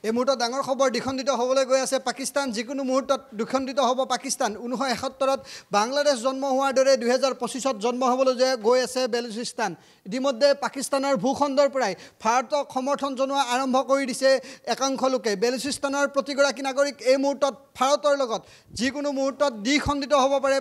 এই মুহূৰ্তত ডাঙৰ খবৰ দ্বিখণ্ডিত হ'বলৈ গৈ আছে পাকিস্তান যিকোনো মুহূৰ্তত দ্বিখণ্ডিত হ'ব পাকিস্তান 1971ত বাংলাদেশ জন্ম হোৱাৰ দৰে 2025ত জন্ম হ'বলৈ গৈ আছে বেলুচিস্তান ইতিমধ্যে পাকিস্তানৰ ভূখণ্ডৰ পৰাই ভাৰতক সমৰ্থন জনোৱা আৰম্ভ কৰি দিছে একাংশ লোকে বেলুচিস্তানৰ প্ৰতিগৰাকী নাগৰিক এই মুহূৰ্তত ভাৰতৰ লগত যিকোনো মুহূৰ্তত দ্বিখণ্ডিত হ'ব পাৰে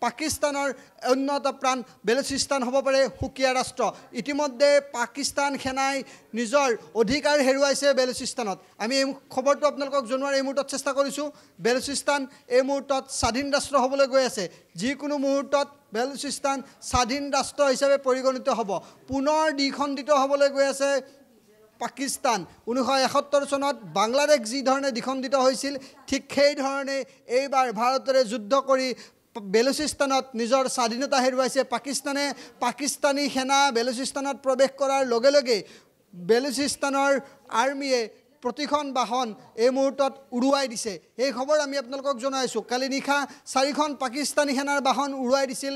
পাকিস্তানৰ অন্য প্ৰাণ বেলুচিস্তান হ'ব পাৰে সুকীয়া ৰাষ্ট্ৰ ইতিমধ্যে পাকিস্তান সেনাই নিজৰ অধিকাৰ হেৰুৱাইছে বেলুচিস্তানত আমি এই খবৰটো আপোনালোকক জনোৱাৰ এই মুহূৰ্তত চেষ্টা কৰিছোঁ বেলুচিস্তান এই মুহূৰ্তত স্বাধীন ৰাষ্ট্ৰ হ'বলৈ গৈ আছে যিকোনো মুহূৰ্তত বেলুচিস্তান স্বাধীন ৰাষ্ট্ৰ হিচাপে পৰিগণিত হ'ব পুনৰ দ্বিখণ্ডিত হ'বলৈ গৈ আছে পাকিস্তান 1971 চনত বাংলাদেশ যি ধৰণে দ্বিখণ্ডিত হৈছিল ঠিক সেই ধৰণে এইবাৰ ভাৰতৰে যুদ্ধ কৰি বেলুচিস্তানত নিজৰ স্বাধীনতা হেৰুৱাইছে পাকিস্তানী সেনা বেলুচিস্তানত প্ৰৱেশ কৰাৰ লগে লগে বেলুচিস্তানৰ আৰ্মিয়ে প্ৰতিখন বাহন এই মুহূৰ্তত উৰুৱাই দিছে এই খবৰ আমি আপোনালোকক জনাইছোঁ কালি নিশা 4খন পাকিস্তানী সেনাৰ বাহন উৰুৱাই দিছিল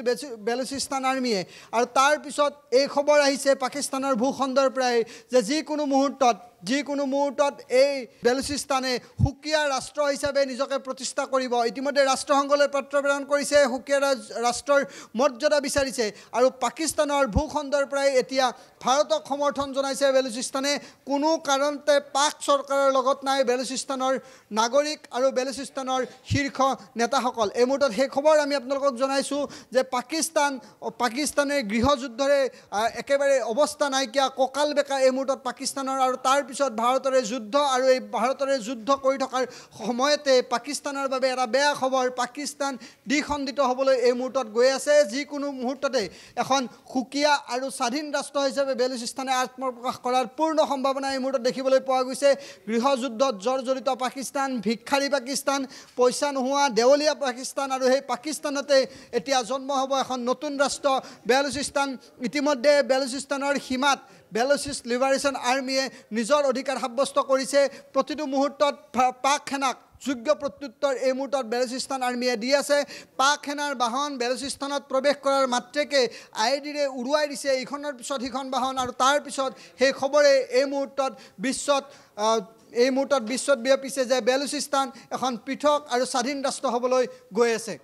বেলুচিস্তান আৰ্মিয়ে আৰু তাৰ পিছত এই খবৰ আহিছে পাকিস্তানৰ ভূখণ্ডৰ পৰাই যে যিকোনো মুহূৰ্তত এই বেলুচিস্তানে সুকীয়া ৰাষ্ট্ৰ হিচাপে নিজকে প্ৰতিষ্ঠা কৰিব ইতিমধ্যে ৰাষ্ট্ৰসংঘলৈ পত্ৰ প্ৰেৰণ কৰিছে সুকীয়া ৰাষ্ট্ৰৰ মৰ্যাদা বিচাৰিছে আৰু পাকিস্তানৰ ভূখণ্ডৰ পৰাই এতিয়া ভাৰতক সমৰ্থন জনাইছে বেলুচিস্তানে কোনো কাৰণতে পাক চৰকাৰৰ লগত নাই বেলুচিস্তানৰ নাগৰিক আৰু বেলুচিস্তানৰ শীৰ্ষ নেতাসকল এই মুহূৰ্তত সেই খবৰ আমি আপোনালোকক জনাইছোঁ যে পাকিস্তানে গৃহযুদ্ধৰে একেবাৰে অৱস্থা নাইকিয়া কঁকাল বেকা এই মুহূৰ্তত পাকিস্তানৰ আৰু তাৰ পিছত ভাৰতৰে যুদ্ধ আৰু এই ভাৰতৰে যুদ্ধ কৰি থকাৰ সময়তে পাকিস্তানৰ বাবে এটা বেয়া খবৰ পাকিস্তান দ্বিখণ্ডিত হ'বলৈ এই মুহূৰ্তত গৈ আছে যিকোনো মুহূৰ্ততে এখন সুকীয়া আৰু স্বাধীন ৰাষ্ট্ৰ হিচাপে বেলুচিস্তানে আত্মপ্ৰকাশ কৰাৰ পূৰ্ণ সম্ভাৱনা এই মুহূৰ্তত দেখিবলৈ পোৱা গৈছে গৃহযুদ্ধত জৰ্জৰিত পাকিস্তান ভিক্ষাৰী পাকিস্তান পইচা নোহোৱা দেৱলীয়া পাকিস্তান আৰু সেই পাকিস্তানতে এতিয়া জন্ম হ'ব এখন নতুন ৰাষ্ট্ৰ বেলুচিস্তান ইতিমধ্যে বেলুচিস্তানৰ সীমাত বেলুচিছ লিবাৰেশ্যন আৰ্মিয়ে নিজৰ অধিকাৰ সাব্যস্ত কৰিছে প্ৰতিটো মুহূৰ্তত পাক সেনাক যোগ্য প্ৰত্যুত্তৰ এই মুহূৰ্তত বেলুচিস্তান আৰ্মিয়ে দি আছে পাক সেনাৰ বাহন বেলুচিস্তানত প্ৰৱেশ কৰাৰ মাত্ৰকে আইডিৰে উৰুৱাই দিছে ইখনৰ পিছত সিখন বাহন আৰু তাৰ পিছত সেই খবৰে এই মুহূৰ্তত বিশ্বত বিয়পিছে যে বেলুচিস্তান এখন পৃথক আৰু স্বাধীন ৰাষ্ট্ৰ হ'বলৈ গৈ আছে